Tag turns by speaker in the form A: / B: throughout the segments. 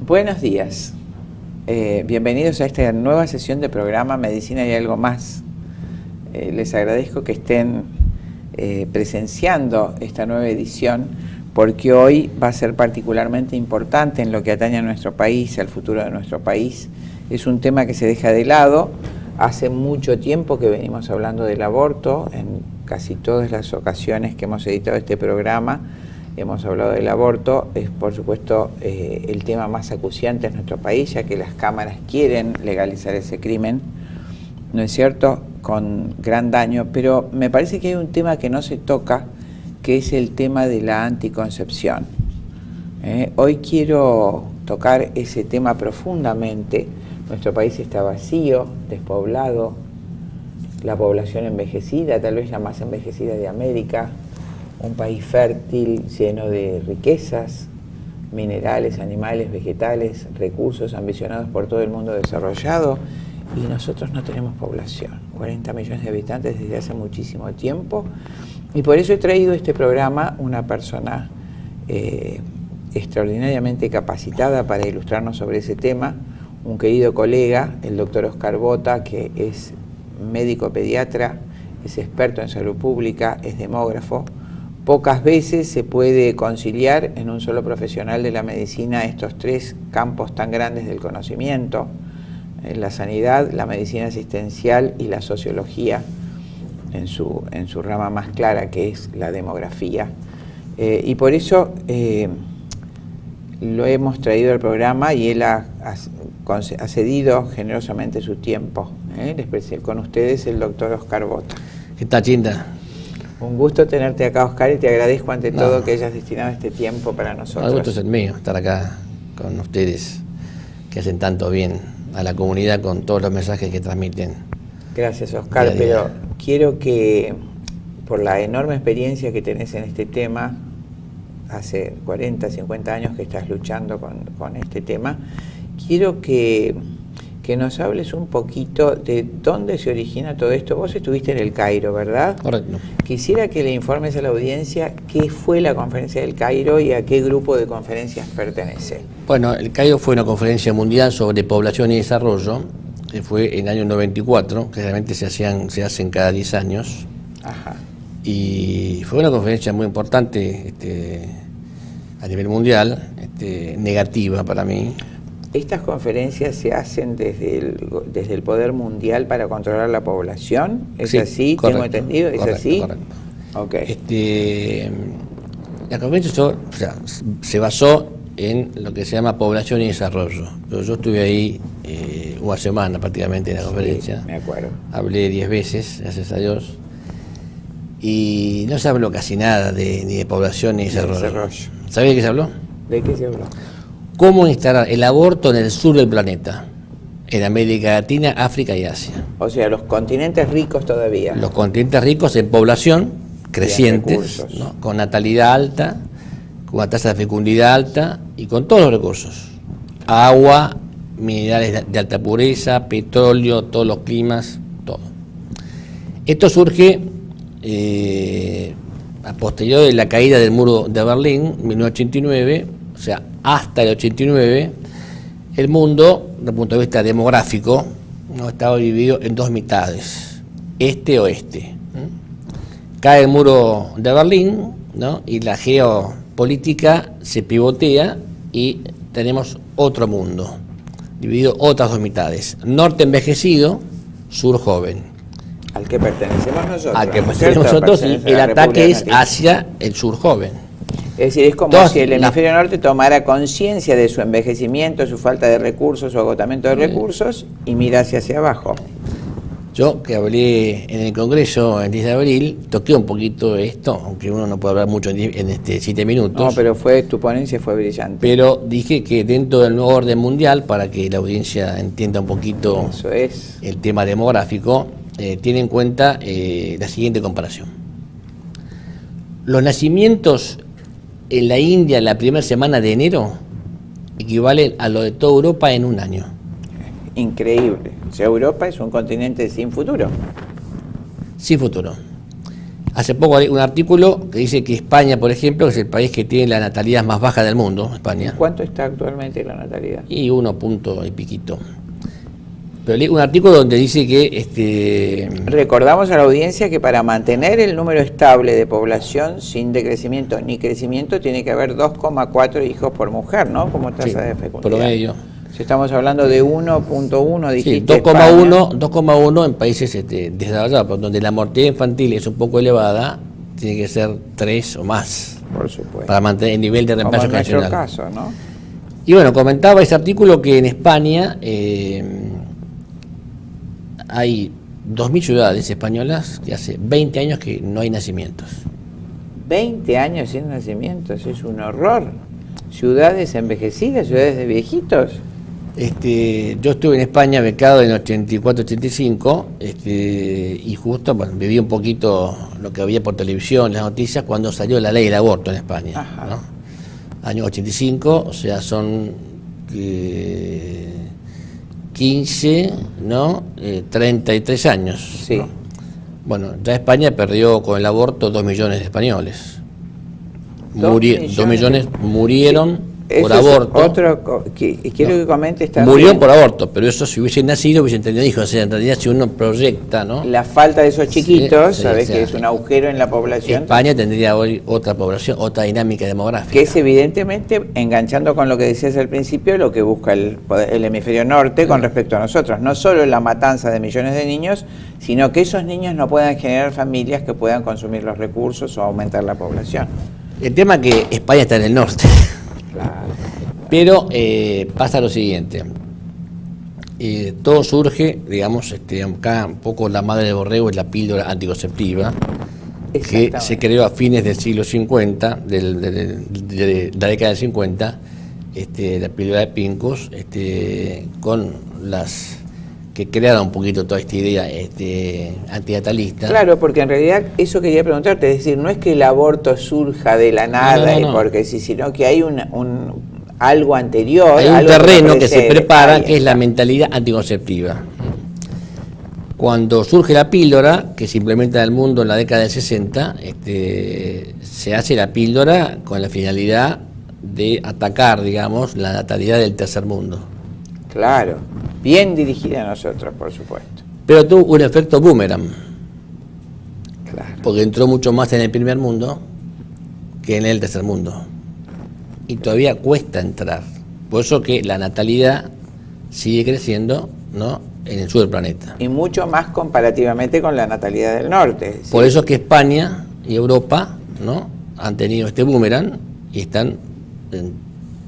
A: Buenos días, bienvenidos a esta nueva sesión de programa Medicina y algo más. Les agradezco que estén presenciando esta nueva edición porque hoy va a ser particularmente importante en lo que atañe a nuestro país, al futuro de nuestro país. Es un tema que se deja de lado. Hace mucho tiempo que venimos hablando del aborto, en casi todas las ocasiones que hemos editado este programa hemos hablado del aborto. Es por supuesto el tema más acuciante en nuestro país, ya que las cámaras quieren legalizar ese crimen, ¿no es cierto?, con gran daño, pero me parece que hay un tema que no se toca, que es el tema de la anticoncepción. Hoy quiero tocar ese tema profundamente. Nuestro país está vacío, despoblado, la población envejecida, tal vez la más envejecida de América, un país fértil, lleno de riquezas, minerales, animales, vegetales, recursos ambicionados por todo el mundo desarrollado, y nosotros no tenemos población, 40 millones de habitantes desde hace muchísimo tiempo, y por eso he traído a este programa una persona extraordinariamente capacitada para ilustrarnos sobre ese tema, un querido colega, el doctor Oscar Bota, que es médico pediatra, es experto en salud pública, es demógrafo. Pocas veces se puede conciliar en un solo profesional de la medicina estos tres campos tan grandes del conocimiento: la sanidad, la medicina asistencial y la sociología en su rama más clara, que es la demografía. Y por eso lo hemos traído al programa y él ha cedido generosamente su tiempo. Les presento con ustedes el doctor Oscar Bota.
B: ¿Qué tal, Chinda?
A: Un gusto tenerte acá, Oscar, y te agradezco ante todo que hayas destinado este tiempo para nosotros.
B: El gusto es el mío, estar acá con ustedes, que hacen tanto bien a la comunidad con todos los mensajes que transmiten.
A: Gracias, Oscar, pero quiero que, por la enorme experiencia que tenés en este tema, hace 40, 50 años que estás luchando con este tema, quiero que nos hables un poquito de dónde se origina todo esto. Vos estuviste en el Cairo, ¿verdad?
B: Correcto.
A: Quisiera que le informes a la audiencia qué fue la conferencia del Cairo y a qué grupo de conferencias pertenece.
B: Bueno, el Cairo fue una conferencia mundial sobre población y desarrollo, que fue en el año 94, que realmente se hacen cada 10 años.
A: Ajá.
B: Y fue una conferencia muy importante a nivel mundial, negativa para mí.
A: ¿Estas conferencias se hacen desde el poder mundial para controlar la población? ¿Es sí, así?
B: Correcto,
A: ¿Tengo entendido? ¿Es
B: correcto,
A: así?
B: Correcto.
A: Okay.
B: La conferencia se basó en lo que se llama población y desarrollo. Yo estuve ahí una semana prácticamente en la conferencia.
A: Sí, me acuerdo.
B: Hablé 10 veces, gracias a Dios. Y no se habló casi nada ni de población ni desarrollo. ¿Sabés de qué se habló?
A: ¿De qué se habló?
B: ¿Cómo instalar el aborto en el sur del planeta? En América Latina, África y Asia.
A: O sea, los continentes ricos todavía.
B: Los continentes ricos en población, crecientes, ¿no? Con natalidad alta, con una tasa de fecundidad alta y con todos los recursos. Agua, minerales de alta pureza, petróleo, todos los climas, todo. Esto surge a posteriori de la caída del muro de Berlín, 1989, o sea, hasta el 89, el mundo, desde el punto de vista demográfico, no estaba dividido en dos mitades, este-oeste. Cae el muro de Berlín, ¿no? Y la geopolítica se pivotea y tenemos otro mundo, dividido otras dos mitades, norte envejecido, sur joven.
A: Al que pertenecemos nosotros.
B: Al que pertenecemos nosotros, y el ataque es hacia el sur joven.
A: Es decir, es como si el hemisferio norte tomara conciencia de su envejecimiento, su falta de recursos, su agotamiento de recursos, y mirase hacia abajo.
B: Yo, que hablé en el Congreso el 10 de abril, toqué un poquito esto, aunque uno no puede hablar mucho en 7 minutos.
A: No, pero tu ponencia fue brillante.
B: Pero dije que dentro del nuevo orden mundial, para que la audiencia entienda un poquito el tema demográfico, tiene en cuenta la siguiente comparación. Los nacimientos en la India la primera semana de enero equivalen a lo de toda Europa en un año.
A: Increíble. O sea, Europa es un continente sin futuro.
B: Sin futuro. Hace poco hay un artículo que dice que España, por ejemplo, es el país que tiene la natalidad más baja del mundo, España.
A: ¿Cuánto está actualmente la natalidad?
B: Y 1 punto y piquito. Pero leí un artículo donde dice que
A: Recordamos a la audiencia que para mantener el número estable de población sin decrecimiento ni crecimiento tiene que haber 2,4 hijos por mujer, ¿no? Como tasa de fecundidad.
B: Promedio.
A: Si estamos hablando de 1.1, dijiste.
B: Sí, 2,1 en países desarrollados, donde la mortalidad infantil es un poco elevada, tiene que ser 3 o más.
A: Por supuesto.
B: Para mantener el nivel de reemplazo
A: generacional.
B: generacional.
A: En nuestro caso, ¿no?
B: Y bueno, comentaba ese artículo que en España hay 2.000 ciudades españolas que hace 20 años que no hay nacimientos.
A: 20 años sin nacimientos, es un horror. Ciudades envejecidas, ciudades de viejitos.
B: Yo estuve en España becado en 84-85 y justo viví un poquito lo que había por televisión, las noticias, cuando salió la ley del aborto en España, ¿no? Año 85, o sea, son 15, ¿no? 33 años.
A: Sí.
B: ¿No? Bueno, ya España perdió con el aborto 2 millones de españoles. 2 millones murieron por aborto.
A: Quiero que comente esta.
B: Murieron por aborto, pero eso si hubiesen nacido hubiesen tenido hijos. O sea, en realidad si uno proyecta, ¿no?
A: La falta de esos chiquitos,
B: Sí,
A: sabes
B: sí,
A: que
B: sí.
A: es un agujero en la población.
B: España tendría hoy otra población, otra dinámica demográfica.
A: Que es evidentemente, enganchando con lo que decías al principio, lo que busca el hemisferio norte con respecto a nosotros. No solo la matanza de millones de niños, sino que esos niños no puedan generar familias que puedan consumir los recursos o aumentar la población. El
B: tema es que España está en el norte.
A: Claro.
B: Pero pasa lo siguiente. Todo surge, digamos, acá un poco la madre de borrego es la píldora anticonceptiva, que se creó a fines del siglo 50, de la década del 50, la píldora de Pincus, con las que crearon un poquito toda esta idea antinatalista.
A: Claro, porque en realidad eso quería preguntarte, es decir, no es que el aborto surja de la nada,
B: No.
A: porque sí, sino que hay algo anterior.
B: Hay un
A: algo
B: terreno que se
A: precede.
B: prepara, que es la mentalidad anticonceptiva. Cuando surge la píldora, que se implementa en el mundo en la década del 60, se hace la píldora con la finalidad de atacar, digamos, la natalidad del tercer mundo.
A: Claro, bien dirigida a nosotros, por supuesto.
B: Pero tuvo un efecto boomerang,
A: Claro.
B: porque entró mucho más en el primer mundo que en el tercer mundo. Y todavía cuesta entrar. Por eso que la natalidad sigue creciendo, ¿no?, en el sur del planeta.
A: Y mucho más comparativamente con la natalidad del norte. ¿Sí?
B: Por eso es que España y Europa, ¿no?, han tenido este boomerang y están en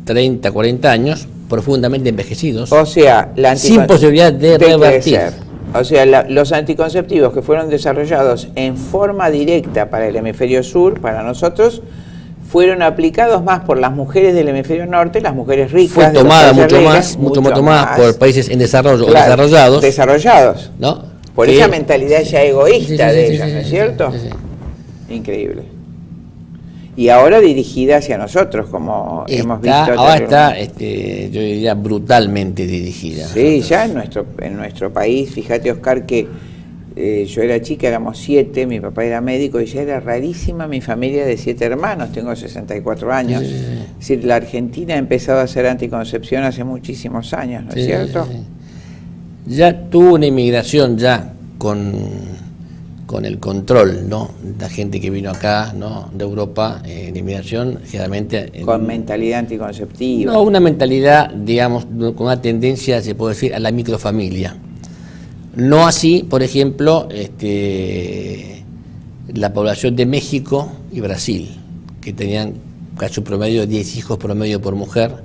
B: 30, 40 años profundamente envejecidos,
A: O sea,
B: sin posibilidad de revertir.
A: crecer. O sea, los anticonceptivos que fueron desarrollados en forma directa para el hemisferio sur, para nosotros, fueron aplicados más por las mujeres del hemisferio norte, las mujeres ricas.
B: Fue
A: de los
B: tomada
A: países
B: mucho
A: ricos,
B: más tomada por países en desarrollo o
A: Claro,
B: desarrollados, ¿no?
A: Por
B: Que-
A: esa mentalidad ya egoísta
B: Sí,
A: de
B: sí,
A: ellos,
B: sí,
A: ¿no es
B: sí,
A: cierto?
B: sí, sí.
A: Increíble. Y ahora dirigida hacia nosotros, como hemos visto.
B: Ahora está,
A: anteriormente.
B: yo diría, brutalmente dirigida.
A: Sí, ya en nuestro país, fíjate, Oscar, que yo era chica, éramos 7, mi papá era médico y ya era rarísima mi familia de 7 hermanos, tengo 64 años.
B: Sí, sí, sí.
A: Es decir, la Argentina ha empezado a hacer anticoncepción hace muchísimos años, ¿no es cierto?
B: Sí, sí. Ya tuvo una inmigración ya con el control, ¿no?, la gente que vino acá, ¿no?, de Europa, la inmigración generalmente
A: Con mentalidad anticonceptiva.
B: no, una mentalidad, digamos, con una tendencia, se puede decir, a la microfamilia. No así, por ejemplo, la población de México y Brasil, que tenían casi un promedio de 10 hijos promedio por mujer,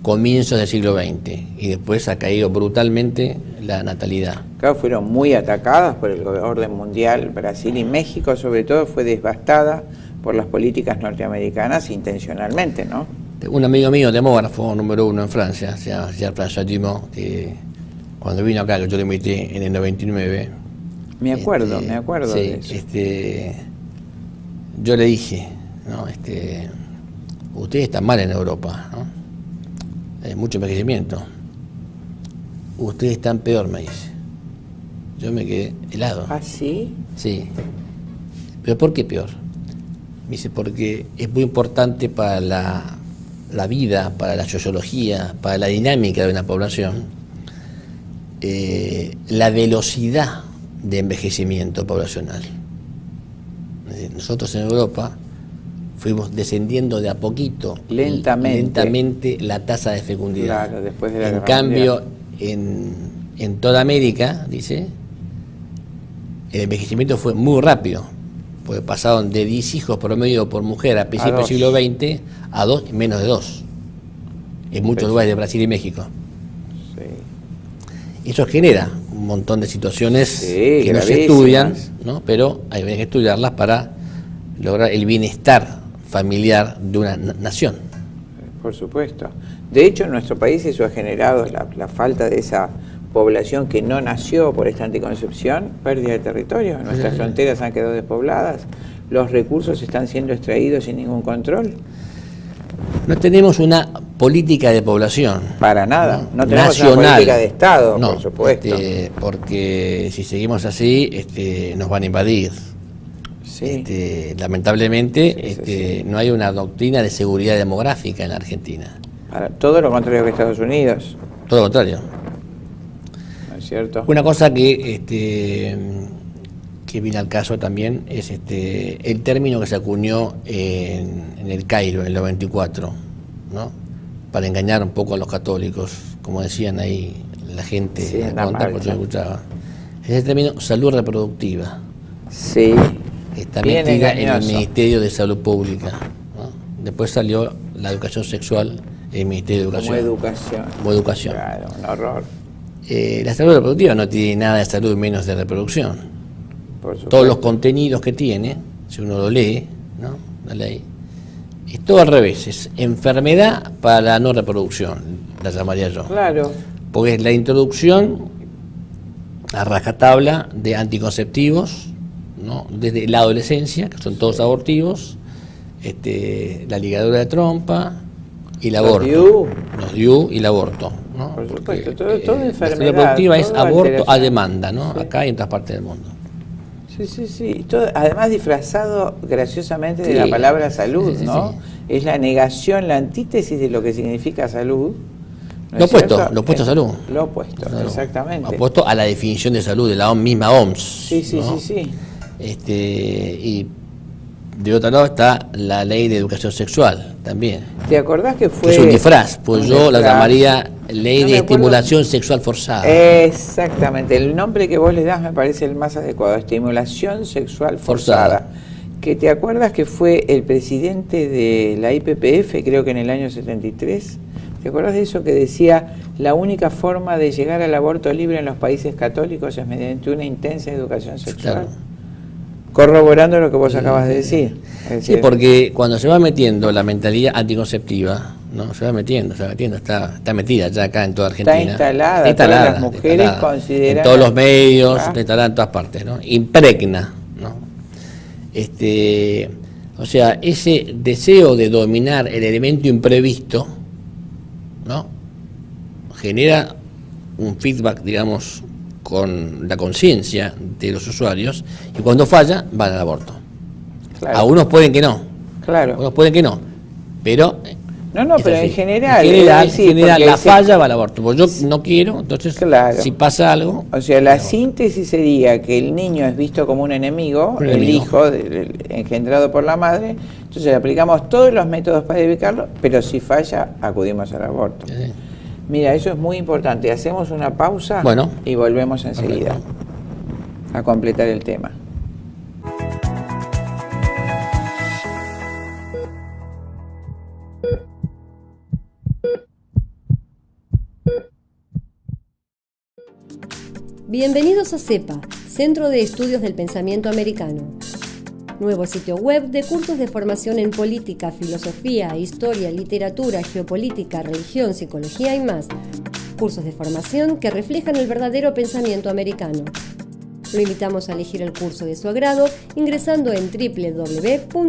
B: comienzos del siglo XX, y después ha caído brutalmente la natalidad.
A: Claro, fueron muy atacadas por el orden mundial. Brasil y México, sobre todo, fue devastada por las políticas norteamericanas intencionalmente, ¿no?
B: Un amigo mío, demógrafo número 1 en Francia, se llama François Dumont, que cuando vino acá, que yo lo invité en el 99.
A: Me acuerdo
B: sí,
A: de eso.
B: Yo le dije, ¿no?, ustedes están mal en Europa, ¿no? Hay mucho envejecimiento. Ustedes están peor, me dice. Yo me quedé helado.
A: ¿Ah, sí?
B: Sí. ¿Pero por qué peor? Me dice, porque es muy importante para la vida, para la sociología, para la dinámica de una población, la velocidad de envejecimiento poblacional. Es decir, nosotros en Europa fuimos descendiendo de a poquito, lentamente la tasa de fecundidad.
A: Claro, después de la
B: En
A: Guerra
B: cambio,
A: Mundial.
B: en toda América, dice, el envejecimiento fue muy rápido, porque pasaron de 10 hijos promedio por mujer a principios del siglo XX a 2 y menos de 2, en muchos lugares de Brasil y México. Sí. Eso genera un montón de situaciones que no se estudian, ¿no? Pero hay que estudiarlas para lograr el bienestar familiar de una nación.
A: Por supuesto. De hecho, en nuestro país eso ha generado la falta de esa población que no nació por esta anticoncepción, pérdida de territorio. Nuestras fronteras han quedado despobladas, los recursos están siendo extraídos sin ningún control.
B: No tenemos una política de población.
A: Para nada. No tenemos
B: nacional.
A: Una política de Estado,
B: no,
A: por supuesto.
B: Porque si seguimos así, nos van a invadir. Sí. Lamentablemente, sí. No hay una doctrina de seguridad demográfica en la Argentina.
A: Para todo lo contrario que Estados Unidos.
B: Todo lo contrario.
A: ¿No es cierto?
B: Una cosa que viene al caso también es el término que se acuñó en el Cairo, en el 94, ¿no? Para engañar un poco a los católicos, como decían ahí la gente,
A: sí,
B: porque yo escuchaba. Es el término salud reproductiva.
A: Sí.
B: Está metida en el Ministerio de Salud Pública, ¿no? Después salió la educación sexual en el Ministerio de Educación.
A: Como educación.
B: Claro,
A: un horror.
B: La salud reproductiva no tiene nada de salud menos de reproducción. Todos los contenidos que tiene, si uno lo lee, ¿no? La ley, es todo al revés, es enfermedad para la no reproducción, la llamaría yo.
A: Claro.
B: Porque es la introducción a rajatabla de anticonceptivos, ¿no? Desde la adolescencia, que son todos abortivos, la ligadura de trompa y el aborto. Los DIU y el aborto, ¿no?
A: Por supuesto, todo enfermedad.
B: La salud reproductiva es aborto a demanda, ¿no? Sí. Acá y en otras partes del mundo.
A: Sí. Todo, además disfrazado graciosamente de la palabra salud, ¿no? Sí. Es la negación, la antítesis de lo que significa salud.
B: ¿No lo opuesto a salud.
A: Lo opuesto, exactamente.
B: Lo opuesto a la definición de salud de la misma OMS.
A: Sí.
B: Y de otro lado está la ley de educación sexual también.
A: ¿Te acordás que fue?
B: Que es un disfraz, pues yo la llamaría ley de estimulación sexual forzada.
A: Exactamente, el nombre que vos le das me parece el más adecuado, estimulación sexual forzada. ¿Que te acuerdas que fue el presidente de la IPPF, creo que en el año 73? ¿Te acuerdas de eso que decía, la única forma de llegar al aborto libre en los países católicos es mediante una intensa educación sexual? Claro. Corroborando lo que vos acabas de decir.
B: Sí, porque cuando se va metiendo la mentalidad anticonceptiva, ¿no? Se va metiendo, está metida ya acá en toda Argentina. Está
A: instalada, todas las mujeres consideran...
B: En todos los medios, está instalada en todas partes, ¿no? Impregna, ¿no? O sea, ese deseo de dominar el elemento imprevisto, ¿no? Genera un feedback, digamos, con la conciencia de los usuarios, y cuando falla, van al aborto. Claro. Algunos pueden que no.
A: Claro.
B: Algunos pueden que no. Pero.
A: Pero en general.
B: En general la falla va al aborto. Pues yo no quiero, entonces, si pasa algo.
A: O sea, la síntesis sería que el niño es visto como un enemigo, el hijo engendrado por la madre. Entonces aplicamos todos los métodos para evitarlo, pero si falla, acudimos al aborto. Sí. Mira, eso es muy importante. Hacemos una pausa y volvemos enseguida a completar el tema.
C: Bienvenidos a CEPA, Centro de Estudios del Pensamiento Americano. Nuevo sitio web de cursos de formación en política, filosofía, historia, literatura, geopolítica, religión, psicología y más. Cursos de formación que reflejan el verdadero pensamiento americano. Lo invitamos a elegir el curso de su agrado ingresando en www.cepa.la.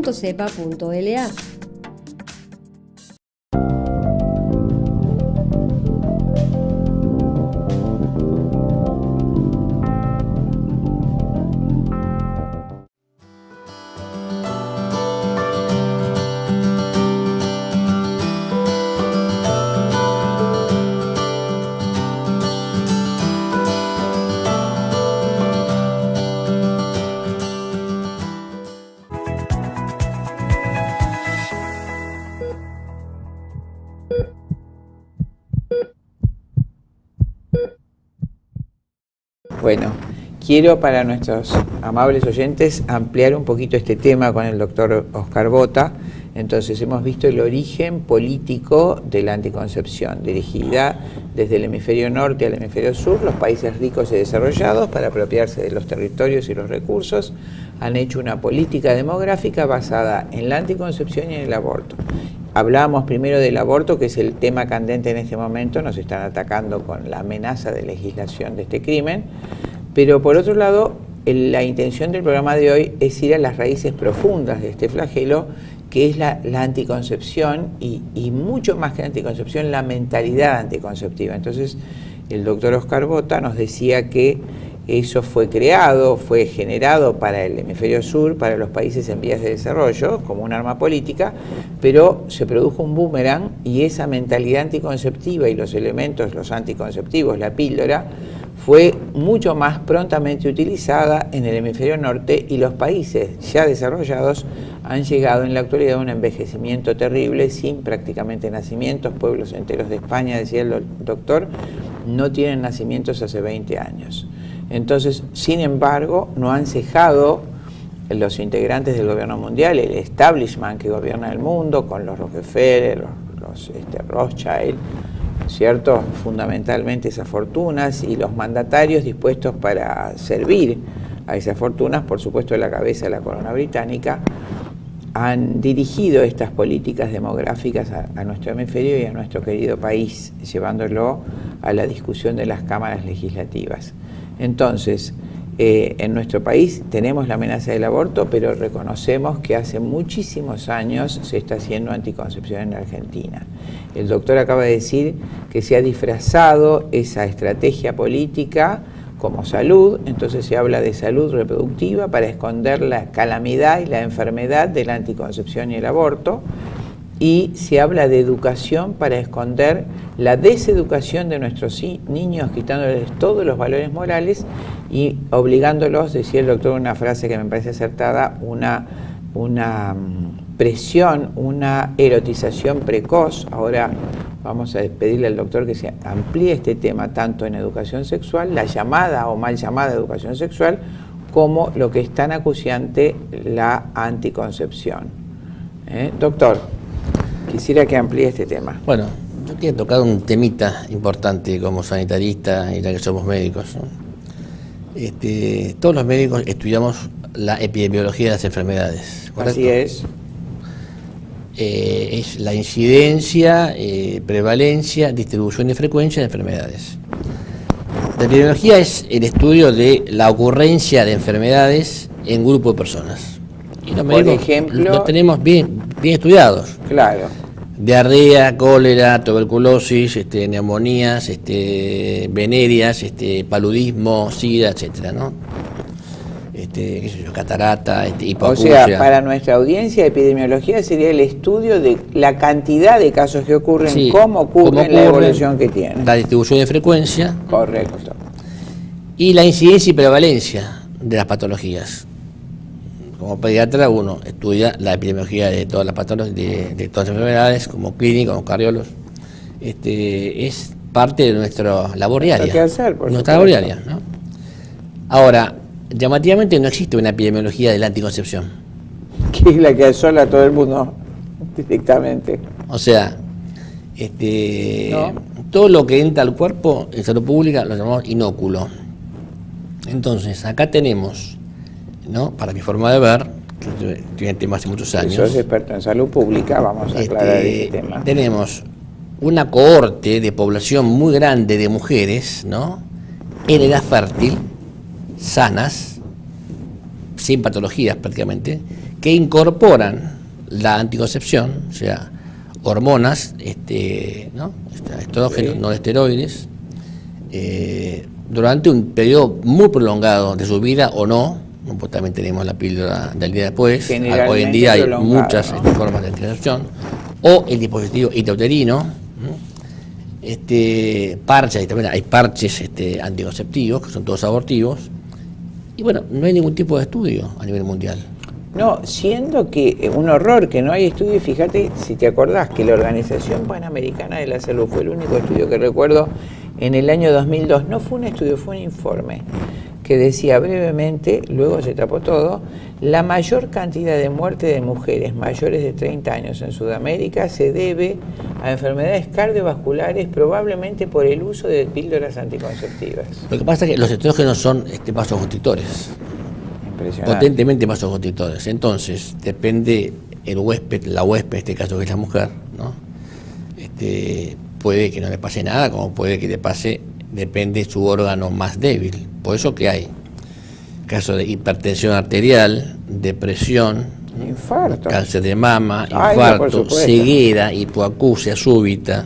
A: Bueno, quiero para nuestros amables oyentes ampliar un poquito este tema con el doctor Oscar Bota. Entonces hemos visto el origen político de la anticoncepción, dirigida desde el hemisferio norte al hemisferio sur. Los países ricos y desarrollados, para apropiarse de los territorios y los recursos, han hecho una política demográfica basada en la anticoncepción y en el aborto. Hablábamos primero del aborto, que es el tema candente en este momento. Nos están atacando con la amenaza de legislación de este crimen, pero por otro lado, la intención del programa de hoy es ir a las raíces profundas de este flagelo, que es la anticoncepción y mucho más que la anticoncepción, la mentalidad anticonceptiva. Entonces, el doctor Oscar Bota nos decía que eso fue generado para el hemisferio sur, para los países en vías de desarrollo, como un arma política, pero se produjo un boomerang y esa mentalidad anticonceptiva y los elementos, los anticonceptivos, la píldora, fue mucho más prontamente utilizada en el hemisferio norte, y los países ya desarrollados han llegado en la actualidad a un envejecimiento terrible, sin prácticamente nacimientos. Pueblos enteros de España, decía el doctor, no tienen nacimientos hace 20 años. Entonces, sin embargo, no han cejado los integrantes del gobierno mundial, el establishment que gobierna el mundo, con los Rockefeller, los Rothschild, ¿cierto? Fundamentalmente esas fortunas, y los mandatarios dispuestos para servir a esas fortunas, por supuesto de la cabeza de la corona británica, han dirigido estas políticas demográficas a nuestro hemisferio y a nuestro querido país, llevándolo a la discusión de las cámaras legislativas. Entonces, en nuestro país tenemos la amenaza del aborto, pero reconocemos que hace muchísimos años se está haciendo anticoncepción en la Argentina. El doctor acaba de decir que se ha disfrazado esa estrategia política como salud, entonces se habla de salud reproductiva para esconder la calamidad y la enfermedad de la anticoncepción y el aborto, y se habla de educación para esconder la deseducación de nuestros niños, quitándoles todos los valores morales y obligándolos, decía el doctor una frase que me parece acertada, una presión, una erotización precoz. Ahora vamos a pedirle al doctor que se amplíe este tema tanto en educación sexual, la llamada o mal llamada educación sexual, como lo que es tan acuciante, la anticoncepción. Doctor, quisiera que amplíe este tema.
B: Bueno, yo quiero tocar un temita importante como sanitarista y ya que somos médicos, ¿no? Todos los médicos estudiamos la epidemiología de las enfermedades, ¿correcto?
A: Así es.
B: Es la incidencia, prevalencia, distribución y frecuencia de enfermedades. La epidemiología es el estudio de la ocurrencia de enfermedades en grupo de personas. Y los médicos, por ejemplo, los tenemos bien estudiados.
A: Claro.
B: Diarrea, cólera, tuberculosis, neumonías, venerias, paludismo, sida, etcétera, ¿no? Qué sé yo, catarata, hipoacusia.
A: O sea, para nuestra audiencia, epidemiología sería el estudio de la cantidad de casos que ocurren, sí, cómo ocurren, la evolución que tienen.
B: La distribución de frecuencia.
A: Correcto.
B: Y la incidencia y prevalencia de las patologías. Como pediatra uno estudia la epidemiología de todas las patologías, de todas las enfermedades, como clínico, como cardiólogos. Es parte de nuestra labor diaria.
A: ¿Qué hacer, por
B: nuestra labor diaria, ¿no? Ahora, llamativamente no existe una epidemiología de la anticoncepción.
A: Que es la que asola a todo el mundo directamente.
B: O sea, ¿no? Todo lo que entra al cuerpo en salud pública lo llamamos inóculo. Entonces, acá tenemos, ¿no? Para mi forma de ver, que tiene tema hace muchos años.
A: Sos experto en salud pública, vamos a aclarar este tema.
B: Tenemos una cohorte de población muy grande de mujeres, ¿no? En edad fértil, sanas, sin patologías prácticamente, que incorporan la anticoncepción, o sea, hormonas, ¿no? Estrógenos, sí, no esteroides, durante un periodo muy prolongado de su vida o no, pues también tenemos la píldora del día después. Hoy en día hay muchas, ¿no?, formas de anticoncepción, o el dispositivo intrauterino, parches, también hay parches anticonceptivos, que son todos abortivos, y bueno, no hay ningún tipo de estudio a nivel mundial.
A: No, siendo que un horror que no hay estudio. Fíjate, si te acordás, que la Organización Panamericana de la Salud fue el único estudio que recuerdo en el año 2002, no fue un estudio, fue un informe, que decía brevemente, luego se tapó todo, la mayor cantidad de muerte de mujeres mayores de 30 años en Sudamérica se debe a enfermedades cardiovasculares, probablemente por el uso de píldoras anticonceptivas.
B: Lo que pasa es que los estrógenos son vasoconstrictores, potentemente vasoconstrictores. Entonces, depende el huésped, la huésped, en este caso que es la mujer, ¿no? Puede que no le pase nada, como puede que le pase, depende de su órgano más débil. Por eso que hay casos de hipertensión arterial, depresión,
A: infarto,
B: cáncer de mama, infarto, ceguera, hipoacusia súbita.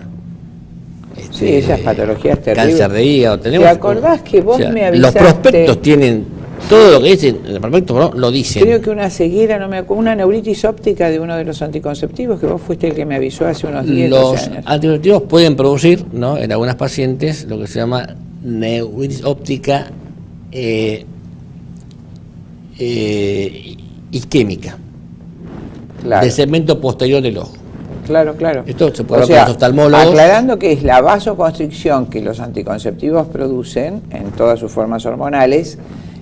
A: Sí, esas patologías terribles.
B: Cáncer de hígado.
A: ¿Te acordás que vos me avisaste?
B: Los prospectos tienen todo lo que dicen, el prospecto lo dicen.
A: Creo que una ceguera, no me acuerdo, una neuritis óptica de uno de los anticonceptivos, que vos fuiste el que me avisó hace unos 10
B: Los
A: años.
B: anticonceptivos pueden producir, ¿no?, en algunas pacientes lo que se llama neuritis óptica isquémica,
A: Claro.
B: del segmento posterior del ojo.
A: Claro.
B: Esto se puede
A: O
B: ver con los oftalmólogos.
A: aclarando que es la vasoconstricción que los anticonceptivos producen en todas sus formas hormonales,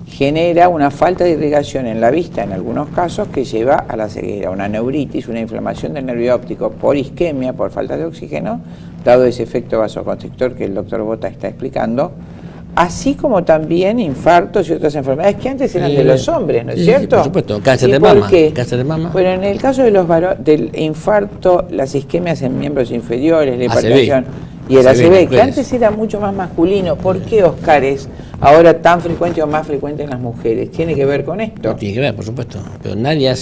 A: genera una falta de irrigación en la vista en algunos casos que lleva a la ceguera, una neuritis, una inflamación del nervio óptico por isquemia, por falta de oxígeno, dado ese efecto vasoconstrictor que el doctor Bota está explicando, así como también infartos y otras enfermedades que antes eran de los hombres, ¿no es cierto?
B: Por supuesto, cáncer
A: ¿Y
B: de
A: por
B: mama.
A: qué?
B: Cáncer de mama.
A: Bueno, en el caso de del infarto, las isquemias en miembros inferiores, la
B: ACV.
A: hipertensión y el
B: ACV,
A: ACV, que
B: mujeres.
A: antes era mucho más masculino, ¿por qué, Oscar, es ahora tan frecuente o más frecuente en las mujeres? ¿Tiene que ver con esto?
B: No tiene que ver, por supuesto, pero nadie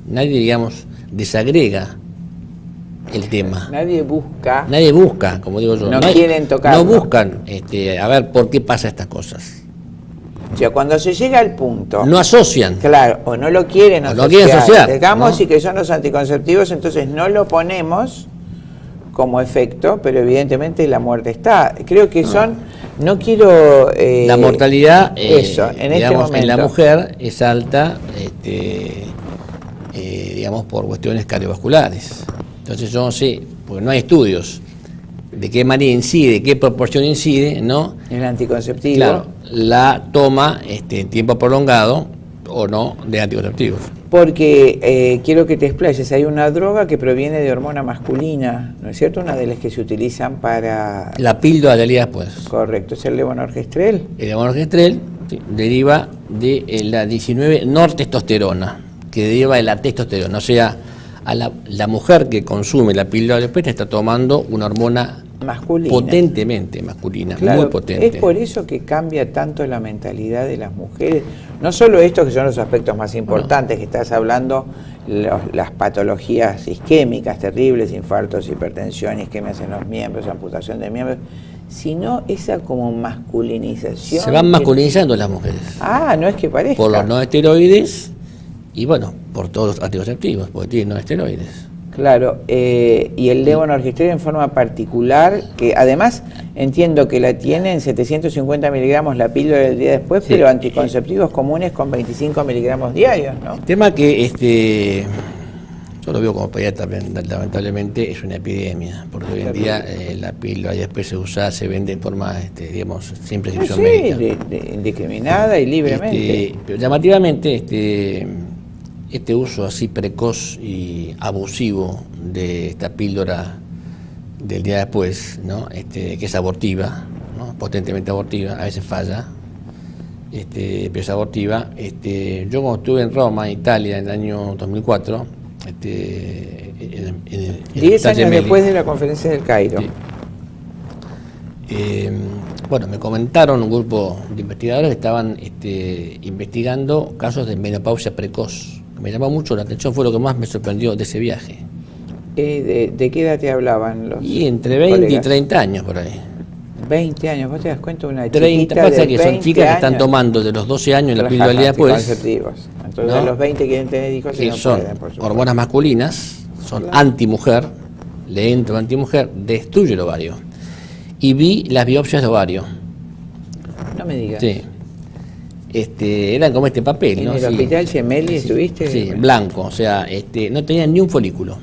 B: digamos, desagrega el tema.
A: Nadie busca.
B: Nadie busca, como digo yo.
A: No quieren tocarlo.
B: No buscan, a ver por qué pasa estas cosas.
A: O sea, cuando se llega al punto.
B: No asocian.
A: Claro, o no lo quieren
B: O
A: asociar.
B: no quieren asociar,
A: Digamos,
B: ¿no?
A: y que son los anticonceptivos, entonces no lo ponemos como efecto, pero evidentemente la muerte está. Creo que son. No quiero.
B: La mortalidad,
A: eso, en este
B: digamos,
A: momento.
B: en la mujer es alta, digamos, por cuestiones cardiovasculares. Entonces yo no sé, porque no hay estudios de qué manera incide, qué proporción incide, ¿no?
A: El anticonceptivo.
B: Claro, la toma en tiempo prolongado o no de anticonceptivos.
A: Porque quiero que te explayes, hay una droga que proviene de hormona masculina, ¿no es cierto? Una de las que se utilizan para...
B: La píldora del día después.
A: Correcto, es el levonorgestrel.
B: El levonorgestrel deriva de la 19 nortestosterona, que deriva de la testosterona. O sea, a la mujer que consume la píldora del después está tomando una hormona
A: Masculina.
B: potentemente masculina,
A: Claro,
B: muy potente.
A: es por eso que cambia tanto la mentalidad de las mujeres. No solo estos que son los aspectos más importantes, que estás hablando, las patologías isquémicas terribles, infartos, hipertensión, isquemias en los miembros, amputación de miembros, sino esa como masculinización.
B: Se van masculinizando las mujeres.
A: Ah, no es que parezca.
B: Por los no esteroides y bueno, por todos los anticonceptivos, porque tienen no esteroides.
A: Claro, y el levonorgestrel en forma particular, que además entiendo que la tiene en 750 miligramos la píldora del día después,
B: Sí.
A: pero anticonceptivos comunes con 25 miligramos diarios, ¿no?
B: El tema que yo lo veo como pediatra, lamentablemente es una epidemia, porque hoy en día la píldora y después se vende en forma, digamos, sin prescripción médica.
A: Indiscriminada y libremente.
B: Pero llamativamente, este uso así precoz y abusivo de esta píldora del día después, ¿no? Que es abortiva, ¿no? Potentemente abortiva, a veces falla, pero es abortiva. Yo cuando estuve en Roma, Italia, en el año 2004, en
A: 10 años
B: Gemelli,
A: después de la conferencia del Cairo.
B: sí. Bueno, me comentaron un grupo de investigadores que estaban investigando casos de menopausia precoz. Me llamó mucho la atención, fue lo que más me sorprendió de ese viaje.
A: ¿De qué edad te hablaban los
B: Y entre 20
A: colegas?
B: y 30 años por ahí.
A: 20 años, ¿vos te das cuenta? Una
B: 30,
A: chiquita
B: pasa
A: de
B: que son
A: 20
B: chicas que están
A: años
B: tomando de los 12 años la píldora del día después,
A: anticonceptivos. Entonces
B: ¿no?
A: a los 20 quieren tener hijos y
B: que
A: no
B: son
A: pueden, por supuesto.
B: hormonas masculinas, son
A: Claro.
B: antimujer, le entra antimujer, destruye el ovario. Y vi las biopsias de ovario.
A: No me digas.
B: Sí. Eran como este papel,
A: ¿En
B: ¿no?
A: el
B: Sí.
A: hospital Gemelli estuviste?
B: Sí, blanco, o sea, no tenían ni un folículo.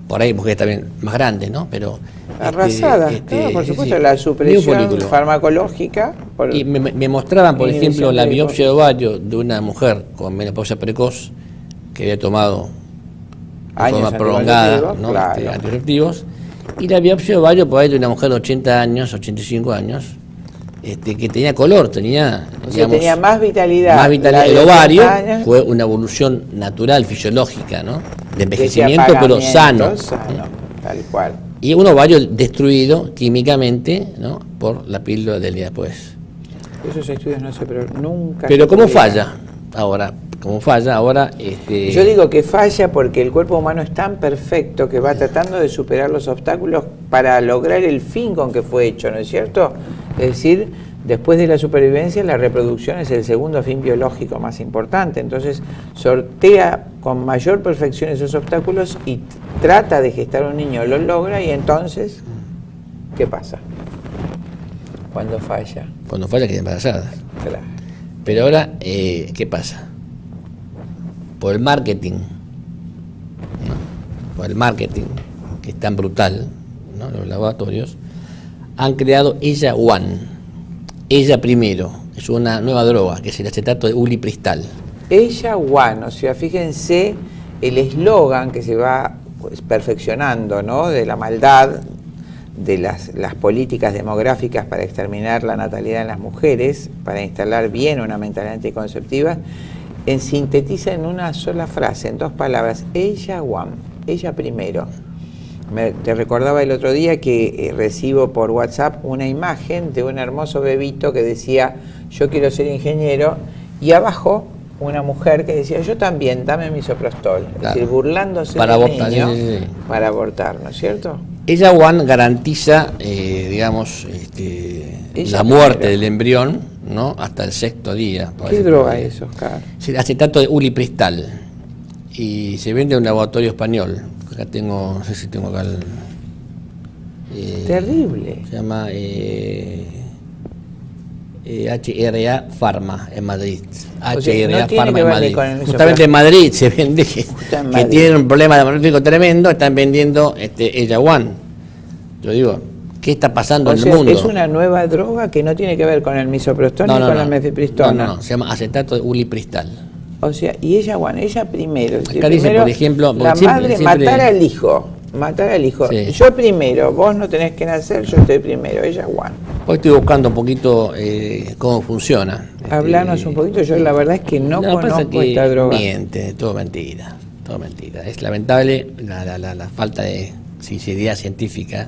B: por ahí mujeres también más grandes, ¿no? Pero
A: arrasadas, claro, por supuesto,
B: sí,
A: la
B: ni un
A: supresión
B: folículo.
A: farmacológica.
B: Y me mostraban, por ejemplo,
A: inhibición
B: la
A: de
B: biopsia de ovario de una mujer con menopausia precoz que había tomado de
A: Años
B: forma prolongada, ¿no?
A: claro.
B: Anticonceptivos, y la biopsia de ovario por ahí de una mujer de 80 años, 85 años, que tenía color, tenía,
A: O sea, tenía más vitalidad.
B: más vitalidad.
A: La
B: El
A: de
B: ovario
A: 80 años,
B: fue una evolución natural, fisiológica, ¿no? De
A: de
B: envejecimiento,
A: ese
B: pero
A: apagamiento
B: sano.
A: tal cual.
B: Y un ovario destruido químicamente, ¿no? Por la píldora del día después.
A: Esos estudios no sé, pero nunca.
B: Pero
A: se
B: ¿cómo
A: publican.
B: falla ahora? ¿Cómo falla ahora?
A: Yo digo que falla porque el cuerpo humano es tan perfecto que va tratando de superar los obstáculos para lograr el fin con que fue hecho, ¿no es cierto? Es decir, después de la supervivencia, la reproducción es el segundo fin biológico más importante. Entonces, sortea con mayor perfección esos obstáculos y trata de gestar un niño, lo logra y entonces, ¿qué pasa? Cuando falla.
B: Cuando falla quedan embarazadas.
A: Claro.
B: Pero ahora, ¿qué pasa? Por el marketing, ¿no? Por el marketing, que es tan brutal, ¿no? Los laboratorios han creado Ella One, Ella Primero. Es una nueva droga, que es el acetato de ulipristal.
A: Ella One, o sea, fíjense el eslogan que se va pues, perfeccionando, ¿no? De la maldad, de las políticas demográficas para exterminar la natalidad en las mujeres, para instalar bien una mentalidad anticonceptiva, sintetiza en una sola frase, en dos palabras, Ella One, ella primero. Te recordaba el otro día que recibo por WhatsApp una imagen de un hermoso bebito que decía, yo quiero ser ingeniero, y abajo una mujer que decía, yo también, dame misoprostol.
B: Claro.
A: Es decir, burlándose
B: Para
A: del
B: abortar,
A: niño
B: sí.
A: para abortar, ¿no es cierto?
B: Ella One garantiza, digamos, la muerte del embrión, ¿no? Hasta el 6º día.
A: ¿Qué droga es, Oscar?
B: Es el acetato de ulipristal. Y se vende en un laboratorio español. Acá tengo, no sé si tengo acá el...
A: Terrible.
B: Se llama HRA Pharma en Madrid.
A: O sea,
B: HRA
A: no tiene
B: Pharma
A: que
B: en
A: ver ni
B: Madrid.
A: con el
B: Justamente
A: misoprostol.
B: en Madrid se vende que
A: en Madrid.
B: tienen un problema demográfico tremendo, están vendiendo Ella One. Yo digo, ¿qué está pasando
A: O
B: en
A: sea,
B: el mundo?
A: es una nueva droga que no tiene que ver con el misoprostol ni con la mifepristona.
B: No, se llama acetato de ulipristal.
A: O sea, y ella, bueno, ella primero. Es decir,
B: Acá dice,
A: primero,
B: por ejemplo,
A: la madre matar al hijo. Matar al hijo.
B: Sí.
A: Yo primero, vos no tenés que nacer, yo estoy primero. Ella, Juan.
B: Hoy estoy buscando un poquito cómo funciona.
A: Hablanos un poquito, yo la verdad es que no conozco esta droga.
B: Miente, todo mentira. Es lamentable la falta de sinceridad científica.